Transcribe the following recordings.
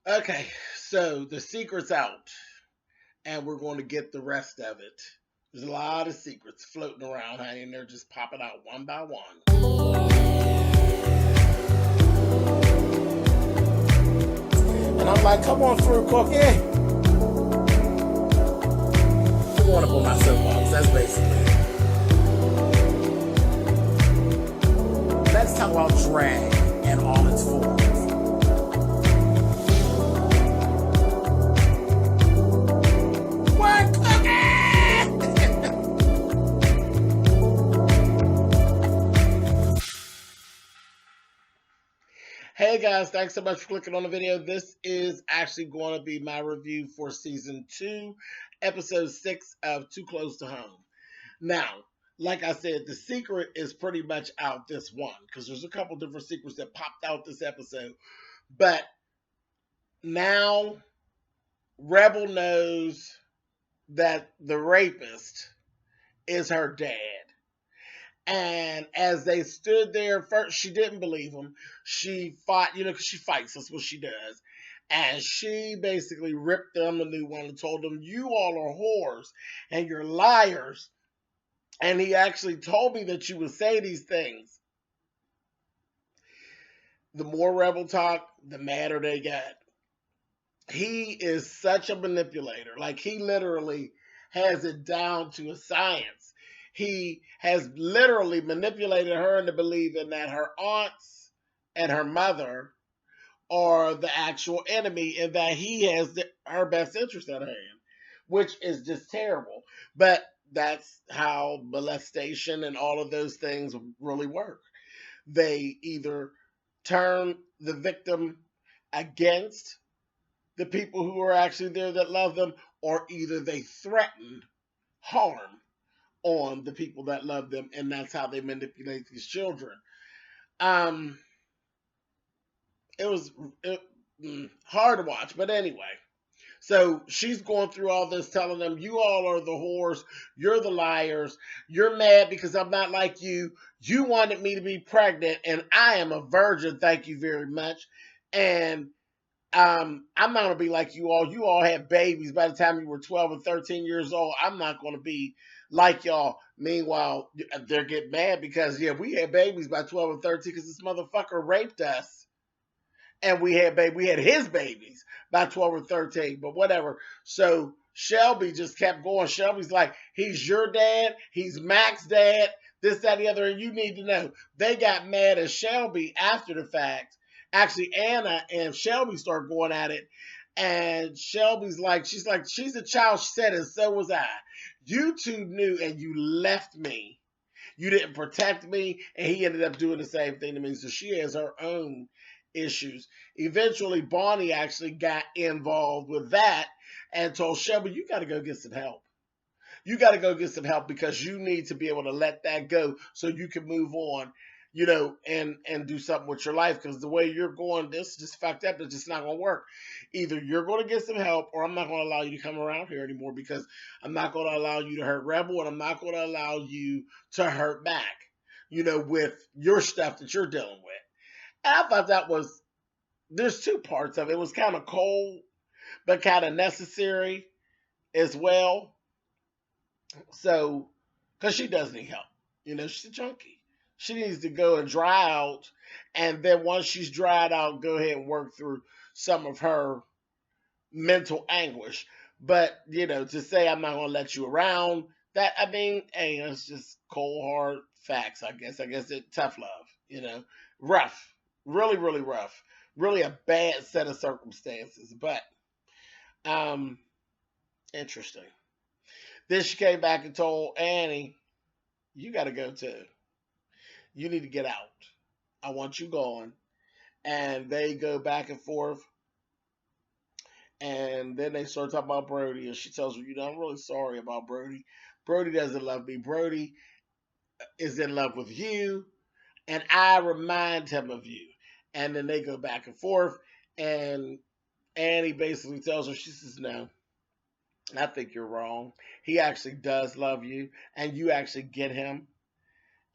Okay, so the secret's out, and we're going to get the rest of it. There's a lot of secrets floating around, honey, and they're just popping out one by one. And I'm like, come on through, Cookie. I'm going up on my soapbox. That's basically it. Let's talk about drag and all its forms. What, Cookie? Hey guys, thanks so much for clicking on the video. This is actually going to be my review for season 2, episode 6 of Too Close to Home. Now, like I said, the secret is pretty much out this one because there's a couple different secrets that popped out this episode. But now Rebel knows that the rapist is her dad. And as they stood there, first she didn't believe him. She fought, because she fights. That's what she does. And she basically ripped them a new one and told them, "You all are whores and you're liars." And he actually told me that you would say these things. The more Rebel talk, the madder they got. He is such a manipulator. Like, he literally has it down to a science. He has literally manipulated her into believing that her aunts and her mother are the actual enemy and that he has her best interest at hand, which is just terrible. But that's how molestation and all of those things really work. They either turn the victim against the people who are actually there that love them, or either they threaten harm on the people that love them, and that's how they manipulate these children. Um, it was it, hard to watch, but anyway. So she's going through all this, telling them, "You all are the whores. You're the liars. You're mad because I'm not like you. You wanted me to be pregnant, and I am a virgin. Thank you very much. And I'm not gonna be like you all. You all had babies by the time you were 12 and 13 years old. I'm not gonna be like y'all." Meanwhile, they're getting mad because we had babies by 12 and 13 because this motherfucker raped us, and we had his babies by 12 or 13. But whatever. So Shelby just kept going. Shelby's like, "He's your dad. He's Mac's dad. This, that, the other." And you need to know, they got mad at Shelby after the fact. Actually, Anna and Shelby started going at it. And Shelby's like, she's a child, she said, and so was I. You two knew and you left me. You didn't protect me. And he ended up doing the same thing to me. So she has her own issues. Eventually, Bonnie actually got involved with that and told Shelby, "You got to go get some help. You got to go get some help because you need to be able to let that go so you can move on, and do something with your life, because the way you're going, this is just fucked up. It's just not going to work. Either you're going to get some help, or I'm not going to allow you to come around here anymore, because I'm not going to allow you to hurt Rebel, and I'm not going to allow you to hurt back, with your stuff that you're dealing with." And I thought that was, there's two parts of it. It was kind of cold, but kind of necessary as well. So, because she does need help. She's a junkie. She needs to go and dry out. And then once she's dried out, go ahead and work through some of her mental anguish. But, to say I'm not going to let you around, that, I mean, hey, it's just cold, hard facts, I guess. I guess it tough love, rough, really, really rough, really a bad set of circumstances, but um, interesting. Then she came back and told Annie, "You got to go too. You need to get out. I want you gone." And they go back and forth. And then they start talking about Brody. And she tells her, "I'm really sorry about Brody. Brody doesn't love me. Brody is in love with you. And I remind him of you." And then they go back and forth. And Annie basically tells her, she says, "No, I think you're wrong. He actually does love you. And you actually get him."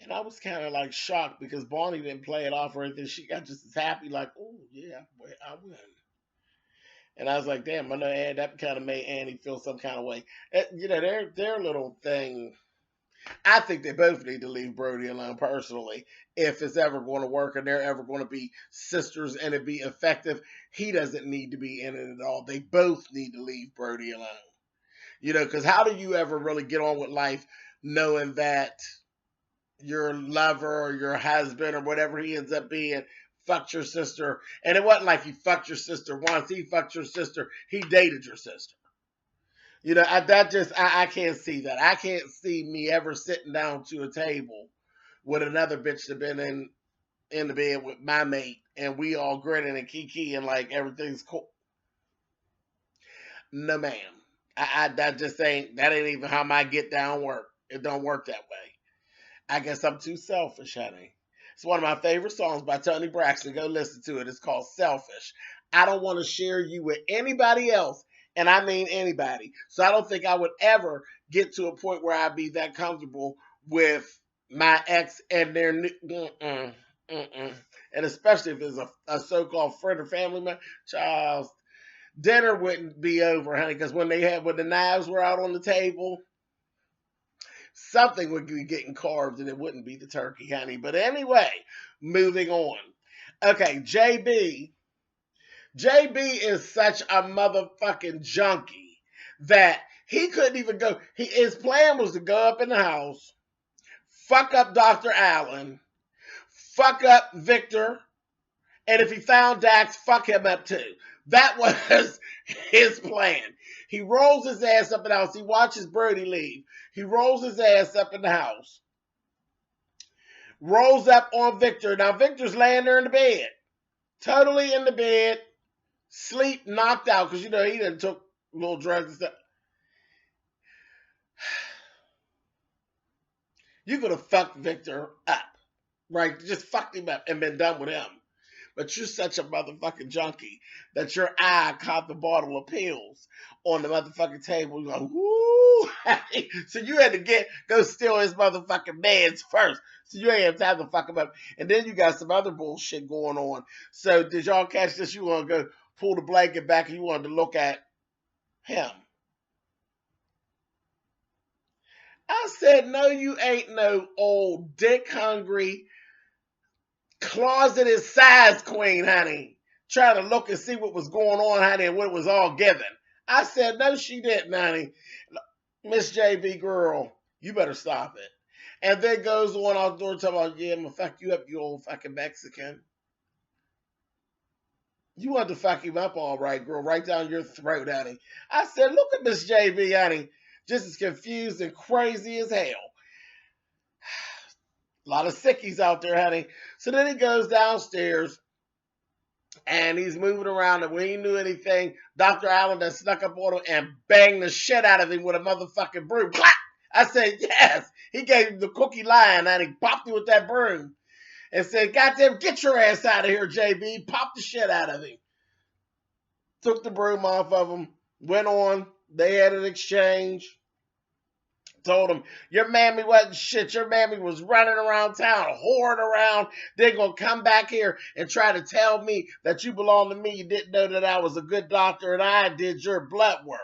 And I was kind of like shocked because Bonnie didn't play it off or anything. She got just as happy, like, "Oh, yeah, I win." And I was like, damn, I know that kind of made Annie feel some kind of way. You know, their little thing. I think they both need to leave Brody alone personally. If it's ever going to work and they're ever going to be sisters and it be effective, he doesn't need to be in it at all. They both need to leave Brody alone. You know, because how do you ever really get on with life knowing that your lover or your husband or whatever he ends up being fucked your sister? And it wasn't like he fucked your sister once. He fucked your sister. He dated your sister. You know, I can't see that. I can't see me ever sitting down to a table with another bitch that been in the bed with my mate and we all grinning and kiki and like everything's cool. No, ma'am. That just that ain't even how my get down work. It don't work that way. I guess I'm too selfish, honey. It's one of my favorite songs by Tony Braxton. Go listen to it. It's called Selfish. I don't want to share you with anybody else, and I mean anybody. So I don't think I would ever get to a point where I'd be that comfortable with my ex and their new. And especially if it's a so-called friend or family member, Charles, dinner wouldn't be over, honey, because when the knives were out on the table, something would be getting carved and it wouldn't be the turkey, honey. But anyway, moving on. Okay, JB. JB is such a motherfucking junkie that he couldn't even go. His plan was to go up in the house, fuck up Dr. Allen, fuck up Victor, and if he found Dax, fuck him up too. That was his plan. He rolls his ass up in the house. He watches Brody leave. He rolls his ass up in the house. Rolls up on Victor. Now, Victor's laying there in the bed. Totally in the bed. Sleep, knocked out. Because, you know, he done took little drugs and stuff. You could have fucked Victor up. Right? Just fucked him up and been done with him. But you're such a motherfucking junkie that your eye caught the bottle of pills on the motherfucking table. You're like, woo! So you had to go steal his motherfucking meds first. So you ain't have time to fuck him up. And then you got some other bullshit going on. So did y'all catch this? You want to go pull the blanket back and you wanted to look at him. I said, no, you ain't no old dick hungry closeted size queen, honey, trying to look and see what was going on, honey, and what it was all given. I said, no, she didn't, honey. Miss JB girl, you better stop it. And then goes on out the door talking about, yeah, I'm gonna fuck you up, you old fucking Mexican. You want to fuck him up all right, girl, right down your throat, honey. I said, look at Miss JB, honey, just as confused and crazy as hell. A lot of sickies out there, honey. So then he goes downstairs and he's moving around. And when he knew anything, Dr. Allen done snuck up on him and banged the shit out of him with a motherfucking broom. Clap! I said, yes. He gave him the cookie line and he popped him with that broom and said, goddamn, get your ass out of here, JB. Popped the shit out of him. Took the broom off of him. Went on. They had an exchange. Told him, your mammy wasn't shit. Your mammy was running around town, whoring around. They're going to come back here and try to tell me that you belong to me. You didn't know that I was a good doctor and I did your blood work.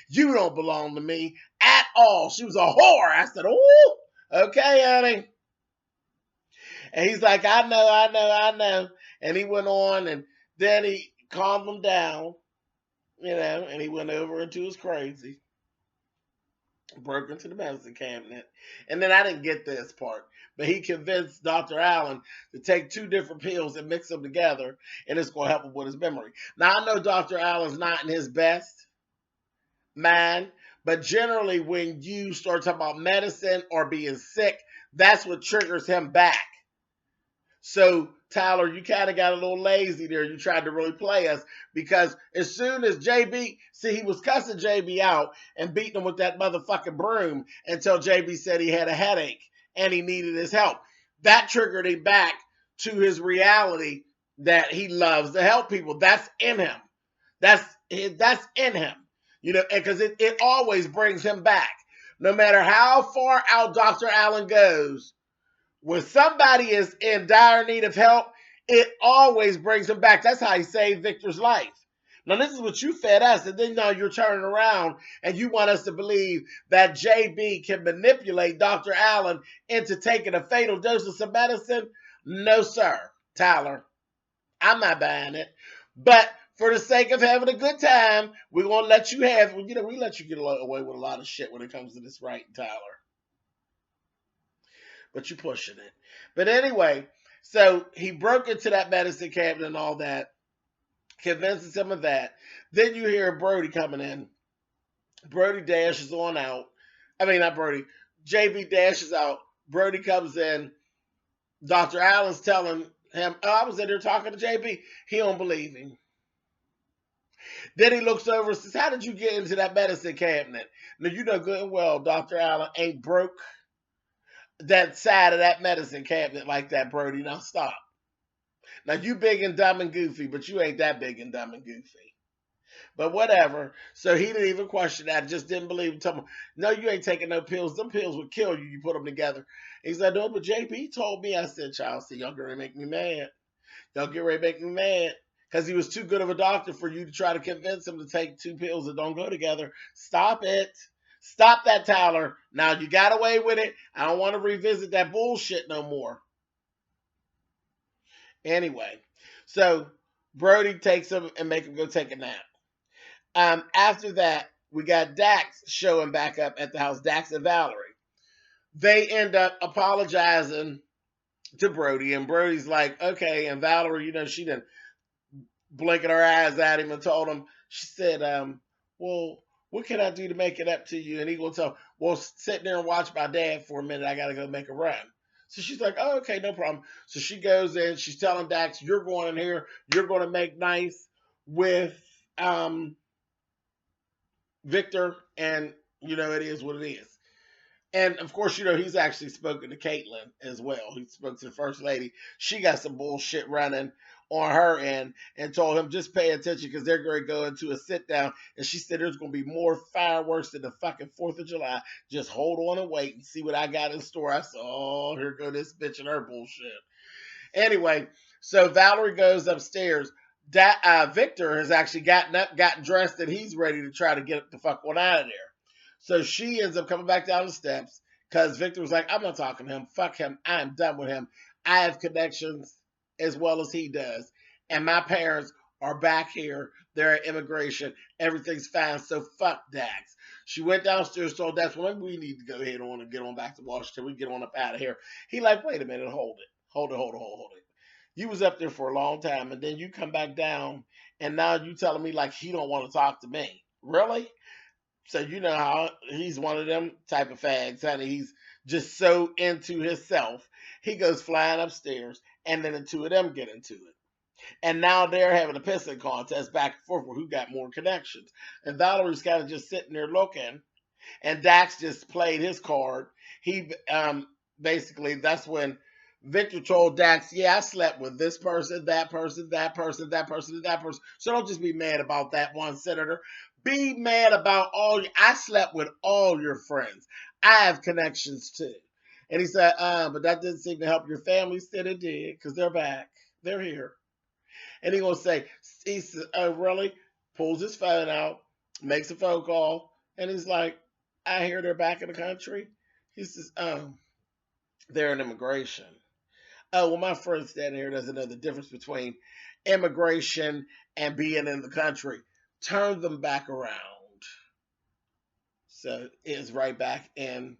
You don't belong to me at all. She was a whore. I said, oh, okay, honey. And he's like, I know. And he went on and then he calmed him down, you know, and he went over into his crazy. Broke into the medicine cabinet. And then I didn't get this part, but he convinced Dr. Allen to take 2 different pills and mix them together, and it's going to help him with his memory. Now, I know Dr. Allen's not in his best mind, but generally when you start talking about medicine or being sick, that's what triggers him back. So, Tyler, you kind of got a little lazy there. You tried to really play us because as soon as JB, see, he was cussing JB out and beating him with that motherfucking broom until JB said he had a headache and he needed his help. That triggered him back to his reality that he loves to help people. That's in him. That's in him. You know, because it always brings him back. No matter how far out Dr. Allen goes, when somebody is in dire need of help, it always brings him back. That's how he saved Victor's life. Now, this is what you fed us, and then now you're turning around and you want us to believe that JB can manipulate Dr. Allen into taking a fatal dose of some medicine? No, sir, Tyler. I'm not buying it. But for the sake of having a good time, we're going to let you have, we let you get away with a lot of shit when it comes to this writing, Tyler. But you're pushing it. But anyway, so he broke into that medicine cabinet and all that, convinces him of that. Then you hear Brody coming in. Brody dashes on out. I mean, not Brody. JB dashes out. Brody comes in. Dr. Allen's telling him, oh, I was in there talking to JB. He don't believe him. Then he looks over and says, how did you get into that medicine cabinet? Now, you know good and well Dr. Allen ain't broke that side of that medicine cabinet like that, Brody. Now, stop. Now, you big and dumb and goofy, but you ain't that big and dumb and goofy. But whatever. So he didn't even question that. Just didn't believe him. Told him, no, you ain't taking no pills. Them pills would kill you. You put them together. He said, no, but JP told me. I said, child, see, y'all get ready to make me mad. Y'all get ready to make me mad. Because he was too good of a doctor for you to try to convince him to take two pills that don't go together. Stop it. Stop that, Tyler. Now, you got away with it. I don't want to revisit that bullshit no more. Anyway, so Brody takes him and make him go take a nap. After that, we got Dax showing back up at the house, Dax and Valerie. They end up apologizing to Brody, and Brody's like, okay, and Valerie, she didn't blinking her eyes at him and told him, she said, well, what can I do to make it up to you? And he gonna tell, well, sit there and watch my dad for a minute. I gotta go make a run. So she's like, oh, okay, no problem. So she goes in, she's telling Dax, you're going in here, you're gonna make nice with Victor, and it is what it is. And of course, he's actually spoken to Caitlin as well. He spoke to the first lady. She got some bullshit running on her end and told him just pay attention because they're going to go into a sit down. And she said there's going to be more fireworks than the fucking 4th of July. Just hold on and wait and see what I got in store. I said, oh, here go this bitch and her bullshit. Anyway, so Valerie goes upstairs. Victor has actually gotten up, gotten dressed, and he's ready to try to get the fuck on out of there. So she ends up coming back down the steps because Victor was like, I'm not talking to him. Fuck him. I'm done with him. I have connections as well as he does. And my parents are back here. They're at immigration. Everything's fine. So fuck Dax. She went downstairs, told Dax, well, maybe we need to go ahead on and get on back to Washington. We get on up out of here. He like, wait a minute. Hold it. Hold it. You was up there for a long time, and then you come back down, and now you telling me like he don't want to talk to me. Really? So you know how he's one of them type of fags, honey. He's just so into himself. He goes flying upstairs, and then the two of them get into it. And now they're having a pissing contest back and forth for who got more connections. And Valerie's kind of just sitting there looking, and Dax just played his card. He basically, that's when Victor told Dax, yeah, I slept with this person, that person, that person, that person, and that person. So don't just be mad about that one senator. Be mad about I slept with all your friends. I have connections too. And he said, but that didn't seem to help your family. He said it did, because they're back. They're here. And he gonna say, he said, oh, really? Pulls his phone out, makes a phone call, and he's like, I hear they're back in the country. He says, they're in immigration. Oh, well, my friend standing here doesn't know the difference between immigration and being in the country. Turn them back around. So it's right back in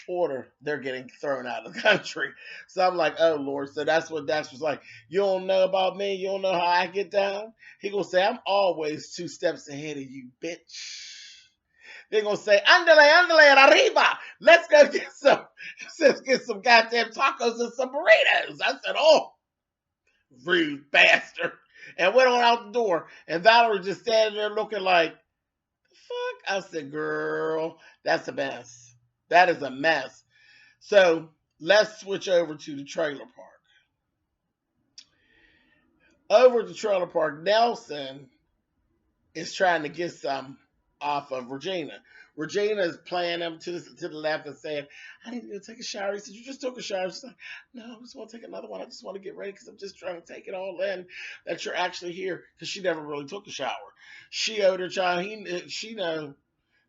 order. They're getting thrown out of the country. So I'm like, oh, Lord. So that's what Dax was like. You don't know about me? You don't know how I get down? He gonna say, I'm always 2 steps ahead of you, bitch. They're going to say, andale, arriba. Let's get some goddamn tacos and some burritos. I said, oh, rude bastard. And went on out the door. And Valerie just standing there looking like, fuck. I said, girl, that's a mess. That is a mess. So let's switch over to the trailer park. Over at the trailer park, Nelson is trying to get some off of Regina. Regina is playing him to the left and saying, I need to go take a shower. He said, you just took a shower. She's like, no, I just want to take another one. I just want to get ready because I'm just trying to take it all in that you're actually here, because she never really took a shower. She owed her child. She know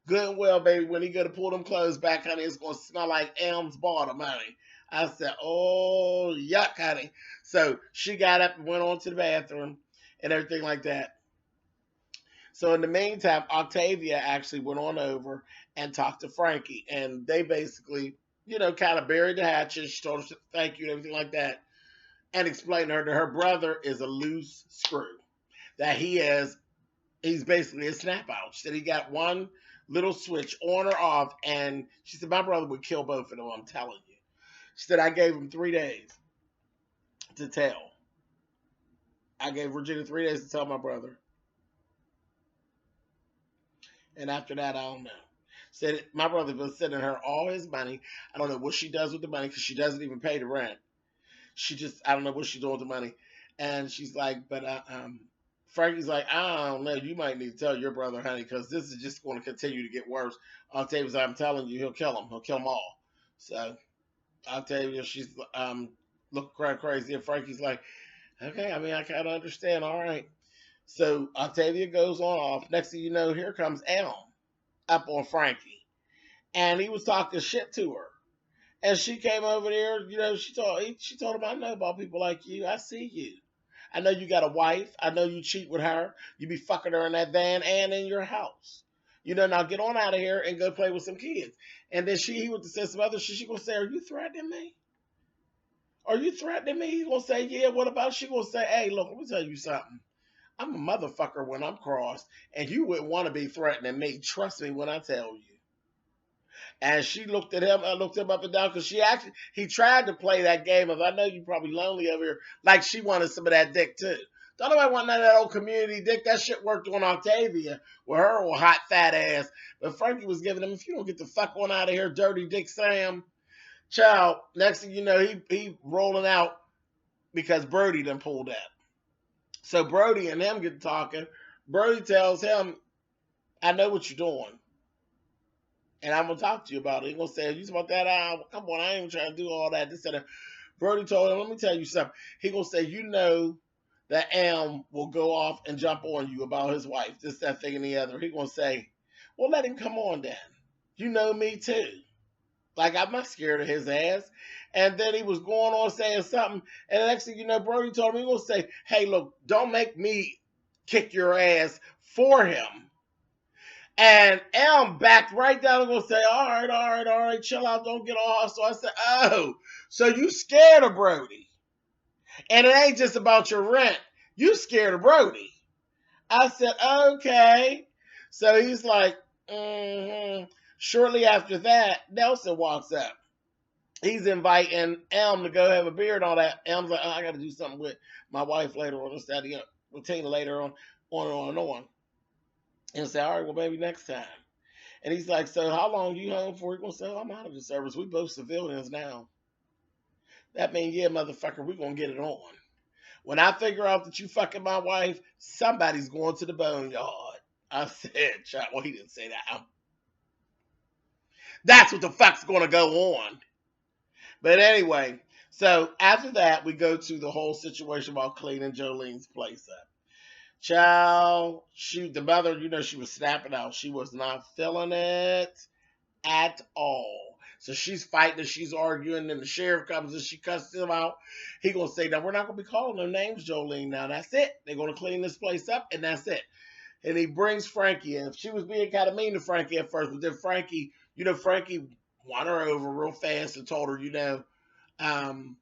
good and well, baby, when he go to pull them clothes back, honey, it's going to smell like Elm's bottom, honey. I said, oh, yuck, honey. So she got up and went on to the bathroom and everything like that. So in the meantime, Octavia actually went on over and talked to Frankie, and they basically, kind of buried the hatchet. She told her thank you and everything like that, and explained to her that her brother is a loose screw, that he's basically a snap out. She said he got one little switch on or off, and she said my brother would kill both of them. I'm telling you. She said I gave him 3 days to tell. I gave Virginia 3 days to tell my brother. And after that, I don't know. Said my brother was sending her all his money. I don't know what she does with the money because she doesn't even pay the rent. I don't know what she's doing with the money. And she's like, but Frankie's like, I don't know. You might need to tell your brother, honey, because this is just going to continue to get worse. Octavia's like, I'm telling you, he'll kill him. He'll kill them all. So Octavia, she's looking quite crazy. And Frankie's like, okay, I mean, I kind of understand. All right. So Octavia goes on off. Next thing you know, here comes Elm up on Frankie. And he was talking shit to her. And she came over there, she told him, I know about people like you. I see you. I know you got a wife. I know you cheat with her. You be fucking her in that van and in your house. Now get on out of here and go play with some kids. And then he went to say some other shit. She gonna say, are you threatening me? Are you threatening me? He's gonna say, yeah, what about? She gonna say, hey, look, let me tell you something. I'm a motherfucker when I'm crossed, and you wouldn't want to be threatening me. Trust me when I tell you. And she looked at him, looked him up and down, because he tried to play that game of, I know you probably lonely over here, like she wanted some of that dick too. Don't nobody want none of that old community dick. That shit worked on Octavia with her old hot fat ass. But Frankie was giving him, if you don't get the fuck on out of here, dirty Dick Sam. Child, next thing you know, he rolling out because Brody done pulled up. So Brody and him get talking. Brody tells him, I know what you're doing. And I'm going to talk to you about it. He's going to say, you about that? Come on, I ain't even trying to do all that. This and that. Brody told him, let me tell you something. He's going to say, you know that Elm will go off and jump on you about his wife, this, that, thing, and the other. He's going to say, well, let him come on then. You know me too. Like, I'm not scared of his ass. And then he was going on saying something. And the next thing you know, Brody told him, he was going to say, hey, look, don't make me kick your ass for him. And Elm backed right down and going to say, all right, chill out, don't get all hostile. I said, oh, so you scared of Brody. And it ain't just about your rent. You scared of Brody. I said, okay. So he's like, mm-hmm. Shortly after that, Nelson walks up. He's inviting Elm to go have a beer and all that. Elm's like, oh, I got to do something with my wife later on. With Tina later on. And say, all right, well, baby, next time. And he's like, so how long you home for? He's going to say, oh, I'm out of the service. We both civilians now. That means, yeah, motherfucker, we're going to get it on. When I figure out that you fucking my wife, somebody's going to the boneyard. I said, child, well, he didn't say that. That's what the fuck's going to go on. But anyway, so after that, we go to the whole situation about cleaning Jolene's place up. Child, the mother, she was snapping out. She was not feeling it at all. So she's fighting and she's arguing, and the sheriff comes and she cusses him out. He gonna say, now we're not gonna be calling no names, Jolene. Now that's it. They're gonna clean this place up, and that's it. And he brings Frankie in. She was being kind of mean to Frankie at first, but then Frankie won her over real fast and told her, I'm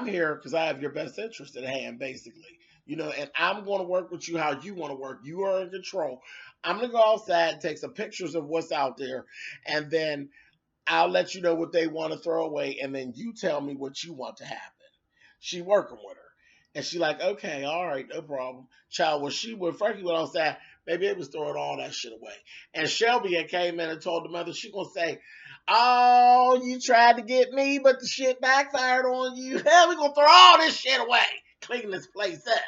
here because I have your best interest at hand, basically. And I'm going to work with you how you want to work. You are in control. I'm going to go outside and take some pictures of what's out there, and then I'll let you know what they want to throw away, and then you tell me what you want to happen. She working with her. And she like, okay, all right, no problem. Child, when Frankie went outside, maybe it was throwing all that shit away. And Shelby had came in and told the mother, she going to say, oh, you tried to get me, but the shit backfired on you. Hell, we going to throw all this shit away. Clean this place up.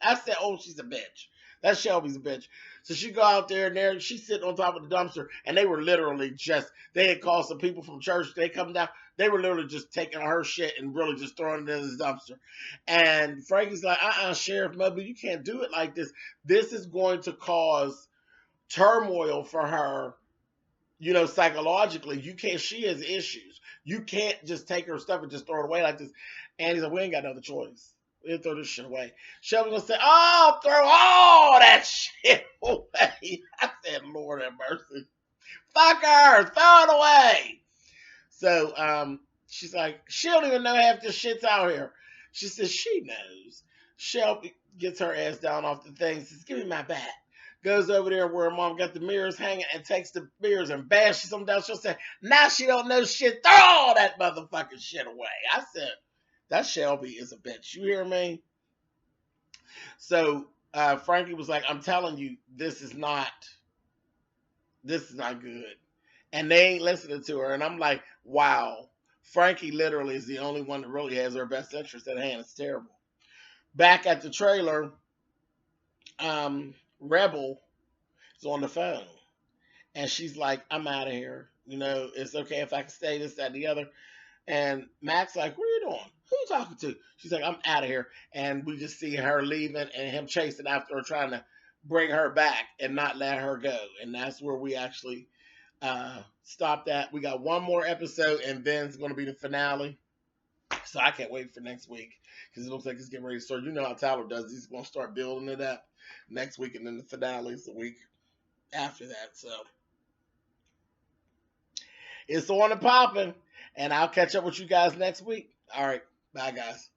I said, oh, she's a bitch. That Shelby's a bitch. So she go out there and there, she's sitting on top of the dumpster, and they were literally just, they had called some people from church, they come down, they were literally just taking her shit and really just throwing it in the dumpster. And Frankie's like, Sheriff Mobley, you can't do it like this. This is going to cause turmoil for her, psychologically. You can't, she has issues. You can't just take her stuff and just throw it away like this. And he's like, we ain't got no other choice. We'll throw this shit away. Shelby's gonna say, oh, throw all that shit away. I said, Lord have mercy. Fuck her, throw it away. So she's like, she don't even know half this shit's out here. She says she knows. Shelby gets her ass down off the thing, says, give me my bat. Goes over there where her mom got the mirrors hanging and takes the mirrors and bashes them down. She'll say, now she don't know shit. Throw all that motherfucking shit away. I said, that Shelby is a bitch. You hear me? So Frankie was like, I'm telling you, this is not good. And they ain't listening to her. And I'm like, wow. Frankie literally is the only one that really has her best interest at hand. It's terrible. Back at the trailer, Rebel is on the phone. And she's like, I'm out of here. It's okay if I can stay, this, that, and the other. And Mac's like, what are you doing? Who are you talking to? She's like, I'm out of here. And we just see her leaving and him chasing after her, trying to bring her back and not let her go. And that's where we actually stop that. We got one more episode, and then it's going to be the finale. So I can't wait for next week because it looks like it's getting ready to start. You know how Tyler does. He's going to start building it up next week, and then the finale is the week after that. So it's on and popping, and I'll catch up with you guys next week. All right. Bye, guys.